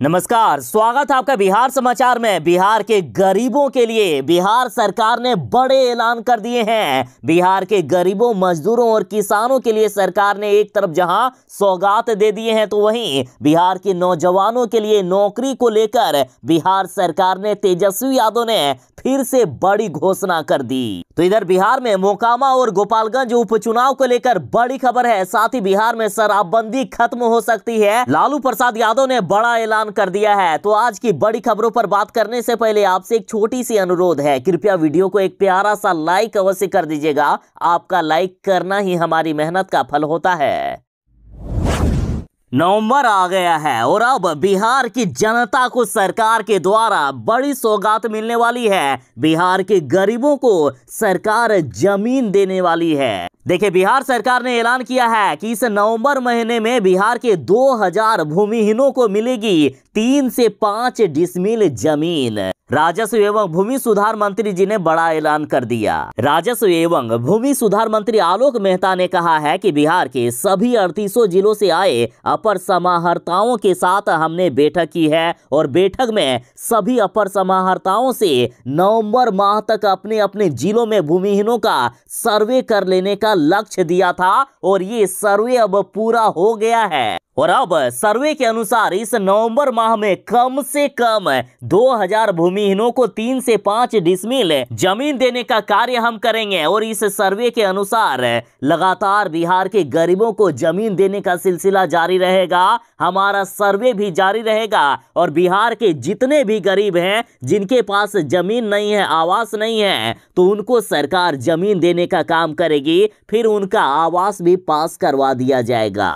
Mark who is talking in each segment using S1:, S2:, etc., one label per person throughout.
S1: नमस्कार, स्वागत है आपका बिहार समाचार में। बिहार के गरीबों के लिए बिहार सरकार ने बड़े ऐलान कर दिए हैं। बिहार के गरीबों, मजदूरों और किसानों के लिए सरकार ने एक तरफ जहां सौगात दे दिए हैं, तो वहीं बिहार के नौजवानों के लिए नौकरी को लेकर बिहार सरकार ने तेजस्वी यादव ने फिर से बड़ी घोषणा कर दी। तो इधर बिहार में मोकामा और गोपालगंज उपचुनाव को लेकर बड़ी खबर है। साथ ही बिहार में शराबबंदी खत्म हो सकती है, लालू प्रसाद यादव ने बड़ा ऐलान कर दिया है। तो आज की बड़ी खबरों पर बात करने से पहले आपसे एक छोटी सी अनुरोध है, कृपया वीडियो को एक प्यारा सा लाइक अवश्य कर दीजिएगा। आपका लाइक करना ही हमारी मेहनत का फल होता है। नवंबर आ गया है और अब बिहार की जनता को सरकार के द्वारा बड़ी सौगात मिलने वाली है। बिहार के गरीबों को सरकार जमीन देने वाली है। देखिए, बिहार सरकार ने ऐलान किया है कि इस नवंबर महीने में बिहार के 2000 भूमिहीनों को मिलेगी 3 से 5 डिसमिल जमीन। राजस्व एवं भूमि सुधार मंत्री जी ने बड़ा ऐलान कर दिया। राजस्व एवं भूमि सुधार मंत्री आलोक मेहता ने कहा है कि बिहार के सभी 38 जिलों से आए अपर समाहर्ताओं के साथ हमने बैठक की है और बैठक में सभी अपर समाहर्ताओं से नवंबर माह तक अपने अपने जिलों में भूमिहीनों का सर्वे कर लेने का लक्ष्य दिया था और ये सर्वे अब पूरा हो गया है। और अब सर्वे के अनुसार इस नवंबर माह में कम से कम 2000 भूमिहीनों को 3 से 5 डिसमिल जमीन देने का कार्य हम करेंगे। और इस सर्वे के अनुसार लगातार बिहार के गरीबों को जमीन देने का सिलसिला जारी रहेगा। हमारा सर्वे भी जारी रहेगा और बिहार के जितने भी गरीब हैं, जिनके पास जमीन नहीं है, आवास नहीं है, तो उनको सरकार जमीन देने का काम करेगी। फिर उनका आवास भी पास करवा दिया जाएगा।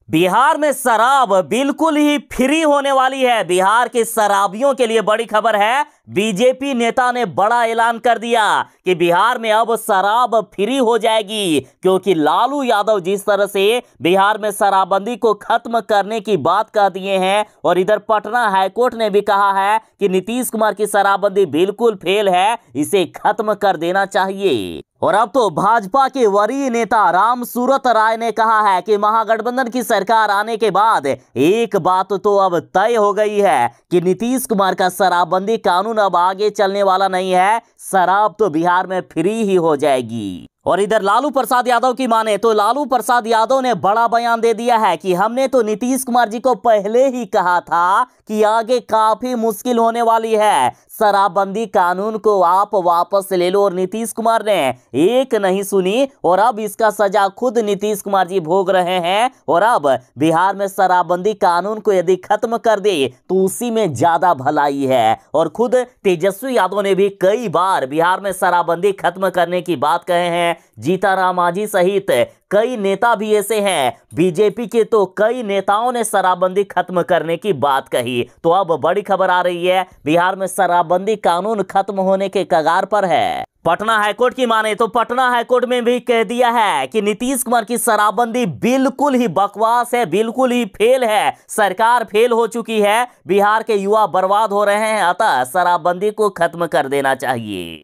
S1: बिहार में शराब बिल्कुल ही फ्री होने वाली है। बिहार के शराबियों के लिए बड़ी खबर है। बीजेपी नेता ने बड़ा ऐलान कर दिया कि बिहार में अब शराब फ्री हो जाएगी, क्योंकि लालू यादव जिस तरह से बिहार में शराबबंदी को खत्म करने की बात कह दिए हैं, और इधर पटना हाईकोर्ट ने भी कहा है कि नीतीश कुमार की शराबबंदी बिल्कुल फेल है, इसे खत्म कर देना चाहिए। और अब तो भाजपा के वरीय नेता राम सूरत राय ने कहा है कि महागठबंधन की सरकार आने के बाद एक बात तो अब तय हो गई है कि नीतीश कुमार का शराबबंदी कानून अब आगे चलने वाला नहीं है। शराब तो बिहार में फ्री ही हो जाएगी। और इधर लालू प्रसाद यादव की माने तो लालू प्रसाद यादव ने बड़ा बयान दे दिया है कि हमने तो नीतीश कुमार जी को पहले ही कहा था कि आगे काफी मुश्किल होने वाली है, शराबबंदी कानून को आप वापस ले लो। और नीतीश कुमार ने एक नहीं सुनी और अब इसका सजा खुद नीतीश कुमार जी भोग रहे हैं। और अब बिहार में शराबबंदी कानून को यदि खत्म कर दे तो उसी में ज्यादा भलाई है। और खुद तेजस्वी यादव ने भी कई बार बिहार में शराबबंदी खत्म करने की बात कहे हैं। जीतनराम मांझी सहित कई नेता भी ऐसे हैं, बीजेपी के तो कई नेताओं ने शराबबंदी खत्म करने की बात कही। तो अब बड़ी खबर आ रही है, बिहार में शराबबंदी कानून खत्म होने के कगार पर है। पटना हाईकोर्ट की माने तो पटना हाईकोर्ट में भी कह दिया है कि नीतीश कुमार की शराबबंदी बिल्कुल ही बकवास है, बिल्कुल ही फेल है, सरकार फेल हो चुकी है, बिहार के युवा बर्बाद हो रहे हैं, अतः शराबबंदी को खत्म कर देना चाहिए।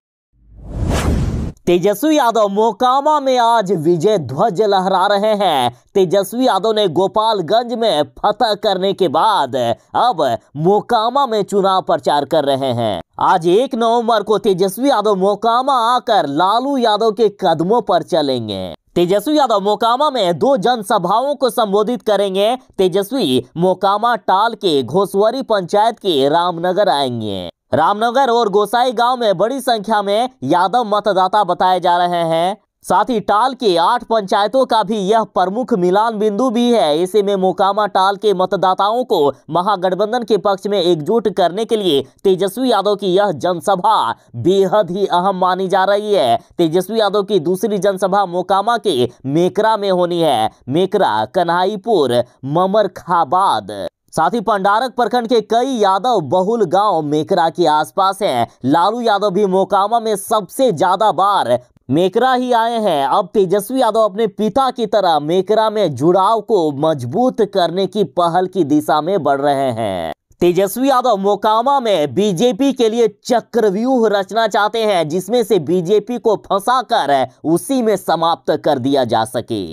S1: तेजस्वी यादव मोकामा में आज विजय ध्वज लहरा रहे हैं। तेजस्वी यादव ने गोपालगंज में फतह करने के बाद अब मोकामा में चुनाव प्रचार कर रहे हैं। आज 1 नवंबर को तेजस्वी यादव मोकामा आकर लालू यादव के कदमों पर चलेंगे। तेजस्वी यादव मोकामा में 2 जनसभाओं को संबोधित करेंगे। तेजस्वी मोकामा टाल के घोसवरी पंचायत के रामनगर आएंगे। रामनगर और गोसाई गांव में बड़ी संख्या में यादव मतदाता बताए जा रहे हैं। साथ ही टाल के 8 पंचायतों का भी यह प्रमुख मिलान बिंदु भी है। ऐसे में मोकामा टाल के मतदाताओं को महागठबंधन के पक्ष में एकजुट करने के लिए तेजस्वी यादव की यह जनसभा बेहद ही अहम मानी जा रही है। तेजस्वी यादव की दूसरी जनसभा मोकामा के मेकरा में होनी है। मेकरा, कन्हाईपुर, ममरखाबाद, साथ ही पंडारक प्रखंड के कई यादव बहुल गांव मेकरा के आसपास हैं। लालू यादव भी मोकामा में सबसे ज्यादा बार मेकरा ही आए हैं। अब तेजस्वी यादव अपने पिता की तरह मेकरा में जुड़ाव को मजबूत करने की पहल की दिशा में बढ़ रहे हैं। तेजस्वी यादव मोकामा में बीजेपी के लिए चक्रव्यूह रचना चाहते हैं, जिसमें से बीजेपी को फंसाकर उसी में समाप्त कर दिया जा सके।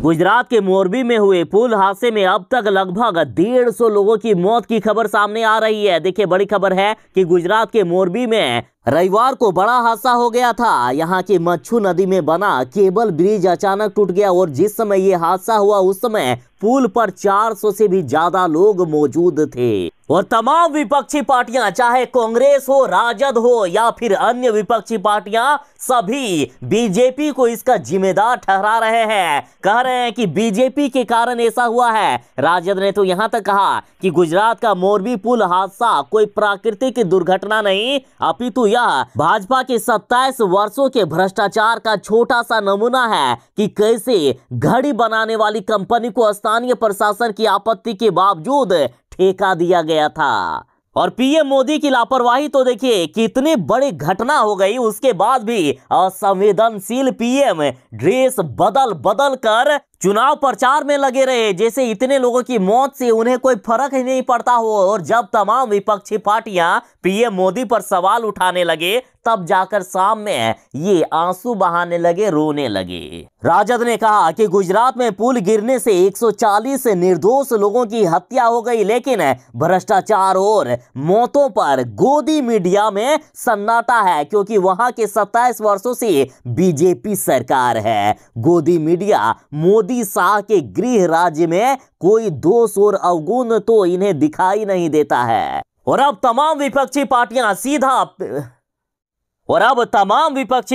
S1: गुजरात के मोरबी में हुए पुल हादसे में अब तक लगभग 150 लोगों की मौत की खबर सामने आ रही है। देखिए, बड़ी खबर है कि गुजरात के मोरबी में रविवार को बड़ा हादसा हो गया था। यहाँ की मच्छू नदी में बना केबल ब्रिज अचानक टूट गया और जिस समय ये हादसा हुआ उस समय पुल पर 400 से भी ज्यादा लोग मौजूद थे और तमाम विपक्षी पार्टियां, चाहे कांग्रेस हो, राजद हो या फिर अन्य विपक्षी पार्टियां, सभी बीजेपी को इसका जिम्मेदार ठहरा रहे हैं। कह रहे हैं कि बीजेपी के कारण ऐसा हुआ है। राजद ने तो यहां तक कहा कि गुजरात का मोरबी पुल हादसा कोई प्राकृतिक दुर्घटना नहीं, अपितु यह भाजपा के 27 वर्षों के भ्रष्टाचार का छोटा सा नमूना है कि कैसे घड़ी बनाने वाली कंपनी को स्थानीय प्रशासन की आपत्ति के बावजूद ठेका दिया गया था। और पीएम मोदी की लापरवाही तो देखिए, कितनी बड़ी घटना हो गई, उसके बाद भी असंवेदनशील पीएम ड्रेस बदल बदल कर चुनाव प्रचार में लगे रहे, जैसे इतने लोगों की मौत से उन्हें कोई फर्क ही नहीं पड़ता हो। और जब तमाम विपक्षी पार्टियां पीएम मोदी पर सवाल उठाने लगे, तब जाकर शाम में ये आंसू बहाने लगे, रोने लगे। राजद ने कहा कि गुजरात में पुल गिरने से 140 निर्दोष लोगों की हत्या हो गई, लेकिन भ्रष्टाचार और मौतों पर गोदी मीडिया में सन्नाटा है, क्योंकि वहां के 27 वर्षों से बीजेपी सरकार है। गोदी मीडिया मोदी शाह के गृह राज्य में कोई दोष और अवगुण तो इन्हें दिखाई नहीं देता है। और अब तमाम विपक्षी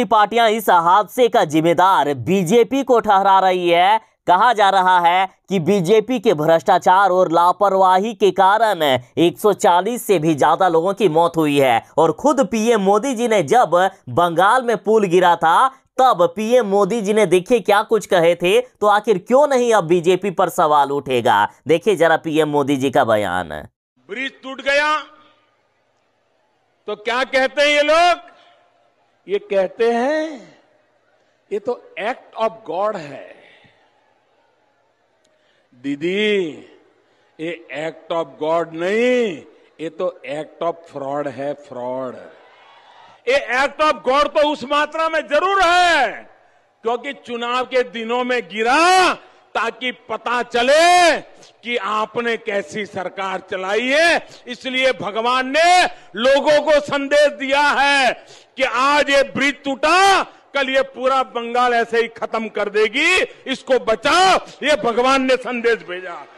S1: पार्टियां इस हादसे का जिम्मेदार बीजेपी को ठहरा रही है। कहा जा रहा है कि बीजेपी के भ्रष्टाचार और लापरवाही के कारण 140 से भी ज्यादा लोगों की मौत हुई है। और खुद पीएम मोदी जी ने जब बंगाल में पुल गिरा था, तब पीएम मोदी जी ने देखिए क्या कुछ कहे थे। तो आखिर क्यों नहीं अब बीजेपी पर सवाल उठेगा? देखिए जरा पीएम मोदी जी का बयान।
S2: ब्रिज टूट गया तो क्या कहते हैं ये लोग? ये कहते हैं ये तो एक्ट ऑफ गॉड है। दीदी, ये एक्ट ऑफ गॉड नहीं, ये तो एक्ट ऑफ फ्रॉड है, फ्रॉड। ये एक्ट ऑफ गॉड तो उस मात्रा में जरूर है क्योंकि चुनाव के दिनों में गिरा ताकि पता चले कि आपने कैसी सरकार चलाई है। इसलिए भगवान ने लोगों को संदेश दिया है कि आज ये ब्रिज टूटा, कल ये पूरा बंगाल ऐसे ही खत्म कर देगी, इसको बचाओ। ये भगवान ने संदेश भेजा है।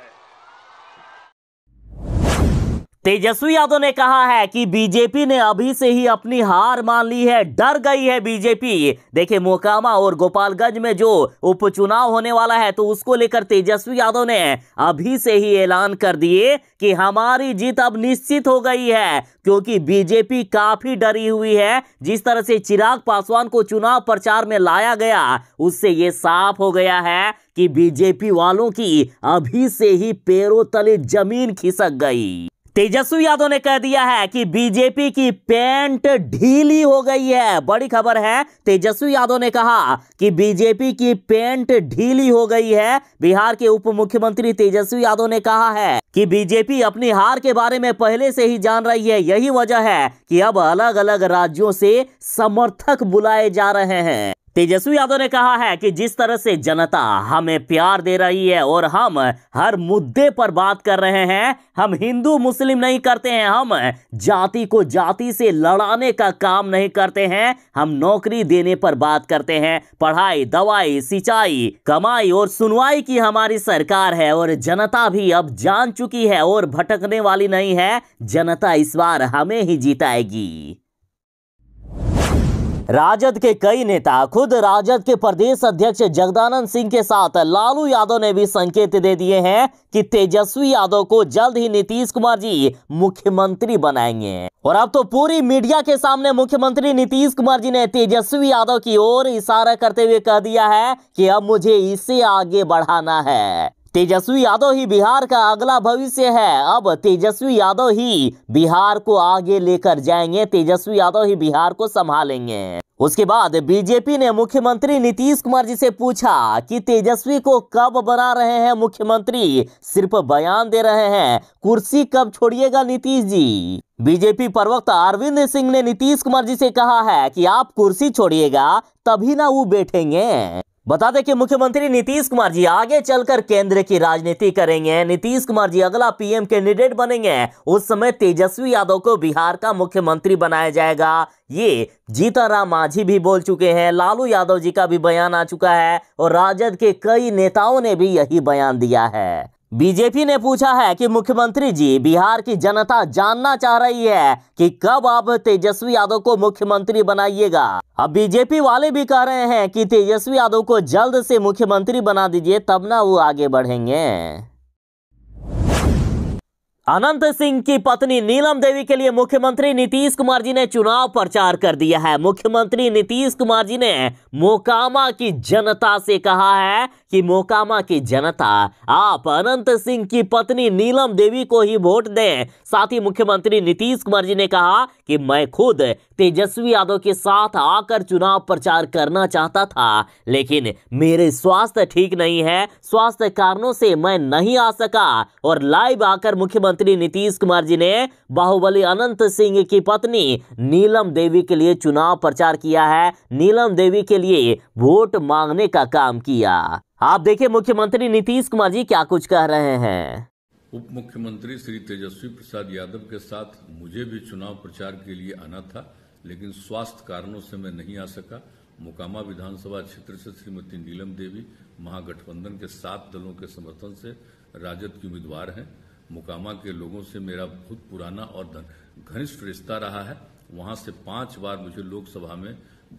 S1: तेजस्वी यादव ने कहा है कि बीजेपी ने अभी से ही अपनी हार मान ली है, डर गई है बीजेपी। देखिए, मोकामा और गोपालगंज में जो उपचुनाव होने वाला है, तो उसको लेकर तेजस्वी यादव ने अभी से ही ऐलान कर दिए कि हमारी जीत अब निश्चित हो गई है, क्योंकि बीजेपी काफी डरी हुई है। जिस तरह से चिराग पासवान को चुनाव प्रचार में लाया गया, उससे ये साफ हो गया है कि बीजेपी वालों की अभी से ही पैरों तले जमीन खिसक गई। तेजस्वी यादव ने कह दिया है कि बीजेपी की पैंट ढीली हो गई है। बड़ी खबर है, तेजस्वी यादव ने कहा कि बीजेपी की पैंट ढीली हो गई है। बिहार के उप मुख्यमंत्री तेजस्वी यादव ने कहा है कि बीजेपी अपनी हार के बारे में पहले से ही जान रही है। यही वजह है कि अब अलग अलग राज्यों से समर्थक बुलाए जा रहे हैं। तेजस्वी यादव ने कहा है कि जिस तरह से जनता हमें प्यार दे रही है और हम हर मुद्दे पर बात कर रहे हैं, हम हिंदू मुस्लिम नहीं करते हैं, हम जाति को जाति से लड़ाने का काम नहीं करते हैं, हम नौकरी देने पर बात करते हैं। पढ़ाई, दवाई, सिंचाई, कमाई और सुनवाई की हमारी सरकार है और जनता भी अब जान चुकी है और भटकने वाली नहीं है। जनता इस बार हमें ही जिताएगी। राजद के कई नेता, खुद राजद के प्रदेश अध्यक्ष जगदानंद सिंह के साथ लालू यादव ने भी संकेत दे दिए हैं कि तेजस्वी यादव को जल्द ही नीतीश कुमार जी मुख्यमंत्री बनाएंगे। और अब तो पूरी मीडिया के सामने मुख्यमंत्री नीतीश कुमार जी ने तेजस्वी यादव की ओर इशारा करते हुए कह दिया है कि अब मुझे इसे आगे बढ़ाना है। तेजस्वी यादव ही बिहार का अगला भविष्य है। अब तेजस्वी यादव ही बिहार को आगे लेकर जाएंगे, तेजस्वी यादव ही बिहार को संभालेंगे। उसके बाद बीजेपी ने मुख्यमंत्री नीतीश कुमार जी से पूछा कि तेजस्वी को कब बना रहे हैं मुख्यमंत्री? सिर्फ बयान दे रहे हैं, कुर्सी कब छोड़िएगा नीतीश जी? बीजेपी प्रवक्ता अरविंद सिंह ने नीतीश कुमार जी से कहा है कि आप कुर्सी छोड़िएगा तभी ना वो बैठेंगे। बता दें कि मुख्यमंत्री नीतीश कुमार जी आगे चलकर केंद्र की राजनीति करेंगे। नीतीश कुमार जी अगला पीएम कैंडिडेट बनेंगे। उस समय तेजस्वी यादव को बिहार का मुख्यमंत्री बनाया जाएगा। ये जीतन राम मांझी भी बोल चुके हैं, लालू यादव जी का भी बयान आ चुका है और राजद के कई नेताओं ने भी यही बयान दिया है। बीजेपी ने पूछा है कि मुख्यमंत्री जी, बिहार की जनता जानना चाह रही है कि कब आप तेजस्वी यादव को मुख्यमंत्री बनाइएगा। अब बीजेपी वाले भी कह रहे हैं कि तेजस्वी यादव को जल्द से मुख्यमंत्री बना दीजिए, तब ना वो आगे बढ़ेंगे। अनंत सिंह की पत्नी नीलम देवी के लिए मुख्यमंत्री नीतीश कुमार जी ने चुनाव प्रचार कर दिया है। मुख्यमंत्री नीतीश कुमार जी ने मोकामा की जनता से कहा है कि मोकामा की जनता, आप अनंत सिंह की पत्नी नीलम देवी को ही वोट दें। साथ ही मुख्यमंत्री नीतीश कुमार जी ने कहा कि मैं खुद तेजस्वी यादव के साथ आकर चुनाव प्रचार करना चाहता था, लेकिन मेरे स्वास्थ्य ठीक नहीं है, स्वास्थ्य कारणों से मैं नहीं आ सका। और लाइव आकर मुख्यमंत्री नीतीश कुमार जी ने बाहुबली अनंत सिंह की पत्नी नीलम देवी के लिए चुनाव प्रचार किया है, नीलम देवी के लिए वोट मांगने का काम किया। आप देखिए मुख्यमंत्री नीतीश कुमार जी क्या कुछ कह रहे हैं।
S3: उप मुख्यमंत्री श्री तेजस्वी प्रसाद यादव के साथ मुझे भी चुनाव प्रचार के लिए आना था, लेकिन स्वास्थ्य कारणों से मैं नहीं आ सका। मोकामा विधानसभा क्षेत्र से श्रीमती नीलम देवी महागठबंधन के 7 दलों के समर्थन से राजद की उम्मीदवार हैं। मोकामा के लोगों से मेरा बहुत पुराना और घनिष्ठ रिश्ता रहा है। वहां से 5 बार मुझे लोकसभा में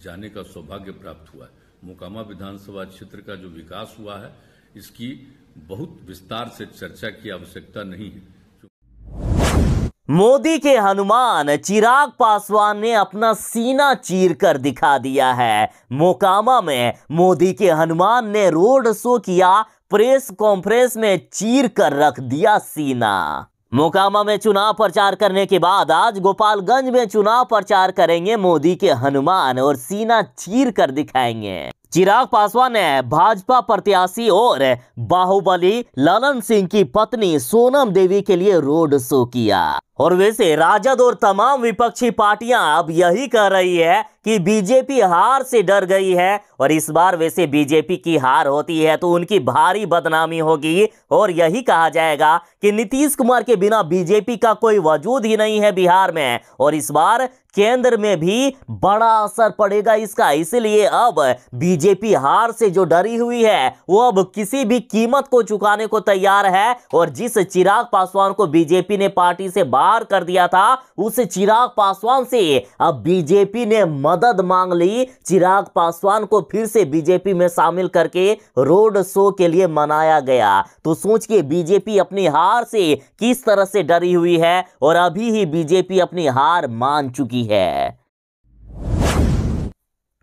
S3: जाने का सौभाग्य प्राप्त हुआ है। मोकामा विधानसभा क्षेत्र का जो विकास हुआ है, इसकी बहुत विस्तार से चर्चा की आवश्यकता नहीं है।
S1: मोदी के हनुमान चिराग पासवान ने अपना सीना चीर कर दिखा दिया है। मोकामा में मोदी के हनुमान ने रोड शो किया, प्रेस कॉन्फ्रेंस में चीर कर रख दिया सीना। मोकामा में चुनाव प्रचार करने के बाद आज गोपालगंज में चुनाव प्रचार करेंगे मोदी के हनुमान और सीना चीर कर दिखाएंगे। चिराग पासवान ने भाजपा प्रत्याशी और बाहुबली ललन सिंह की पत्नी सोनम देवी के लिए रोड शो किया। और वैसे राजद और तमाम विपक्षी पार्टियां अब यही कह रही है कि बीजेपी हार से डर गई है और इस बार वैसे बीजेपी की हार होती है तो उनकी भारी बदनामी होगी और यही कहा जाएगा कि नीतीश कुमार के बिना बीजेपी का कोई वजूद ही नहीं है बिहार में और इस बार केंद्र में भी बड़ा असर पड़ेगा इसका। इसलिए अब बीजेपी हार से जो डरी हुई है वो अब किसी भी कीमत को चुकाने को तैयार है और जिस चिराग पासवान को बीजेपी ने पार्टी से बाहर कर दिया था उस चिराग पासवान से अब बीजेपी ने मदद मांग ली। चिराग पासवान को फिर से बीजेपी में शामिल करके रोड शो के लिए मनाया गया। तो सोचिए बीजेपी अपनी हार से किस तरह से डरी हुई है और अभी ही बीजेपी अपनी हार मान चुकी है।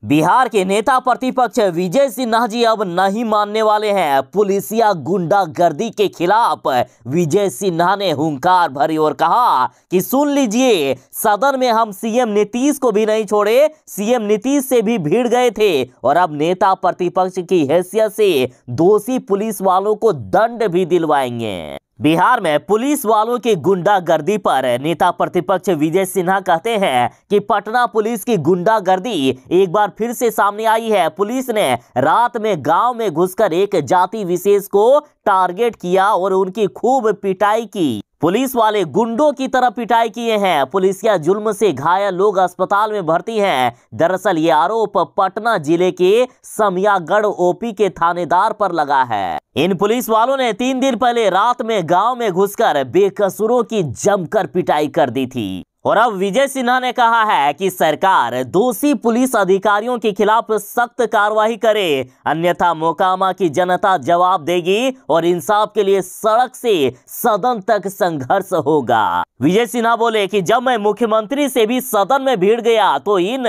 S1: बिहार के नेता प्रतिपक्ष विजय सिन्हा जी अब नहीं मानने वाले हैं। पुलिसिया गुंडागर्दी के खिलाफ विजय सिन्हा ने हुंकार भरी और कहा कि सुन लीजिए, सदन में हम सीएम नीतीश को भी नहीं छोड़े, सीएम नीतीश से भी भिड़ गए थे और अब नेता प्रतिपक्ष की हैसियत से दोषी पुलिस वालों को दंड भी दिलवाएंगे। बिहार में पुलिस वालों की गुंडागर्दी पर नेता प्रतिपक्ष विजय सिन्हा कहते हैं कि पटना पुलिस की गुंडागर्दी एक बार फिर से सामने आई है। पुलिस ने रात में गांव में घुसकर एक जाति विशेष को टारगेट किया और उनकी खूब पिटाई की। पुलिस वाले गुंडों की तरह पिटाई किए हैं। पुलिसिया जुल्म से घायल लोग अस्पताल में भर्ती हैं। दरअसल ये आरोप पटना जिले के समियागढ़ ओपी के थानेदार पर लगा है। इन पुलिस वालों ने 3 दिन पहले रात में गांव में घुसकर बेकसूरों की जमकर पिटाई कर दी थी। और अब विजय सिन्हा ने कहा है कि सरकार दोषी पुलिस अधिकारियों के खिलाफ सख्त कार्रवाई करे, अन्यथा मोकामा की जनता जवाब देगी और इंसाफ के लिए सड़क से सदन तक संघर्ष होगा। विजय सिन्हा बोले कि जब मैं मुख्यमंत्री से भी सदन में भिड़ गया तो इन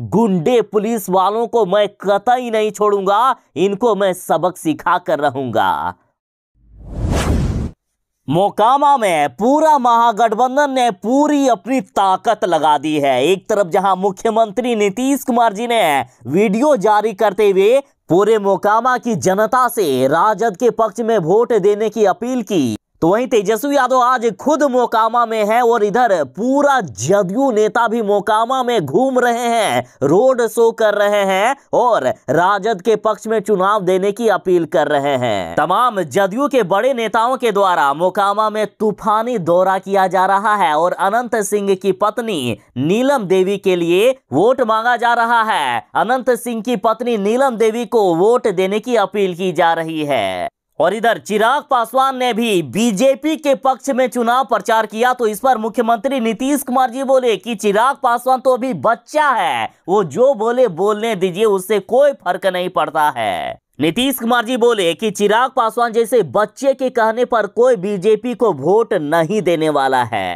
S1: गुंडे पुलिस वालों को मैं कतई नहीं छोड़ूंगा, इनको मैं सबक सिखा कर रहूंगा। मोकामा में पूरा महागठबंधन ने पूरी अपनी ताकत लगा दी है। एक तरफ जहां मुख्यमंत्री नीतीश कुमार जी ने वीडियो जारी करते हुए पूरे मोकामा की जनता से राजद के पक्ष में वोट देने की अपील की, तो वहीं तेजस्वी यादव आज खुद मोकामा में है और इधर पूरा जदयू नेता भी मोकामा में घूम रहे हैं, रोड शो कर रहे हैं और राजद के पक्ष में चुनाव देने की अपील कर रहे हैं। तमाम जदयू के बड़े नेताओं के द्वारा मोकामा में तूफानी दौरा किया जा रहा है और अनंत सिंह की पत्नी नीलम देवी के लिए वोट मांगा जा रहा है। अनंत सिंह की पत्नी नीलम देवी को वोट देने की अपील की जा रही है। और इधर चिराग पासवान ने भी बीजेपी के पक्ष में चुनाव प्रचार किया, तो इस पर मुख्यमंत्री नीतीश कुमार जी बोले कि चिराग पासवान तो अभी बच्चा है, वो जो बोले बोलने दीजिए, उससे कोई फर्क नहीं पड़ता है। नीतीश कुमार जी बोले कि चिराग पासवान जैसे बच्चे के कहने पर कोई बीजेपी को वोट नहीं देने वाला है।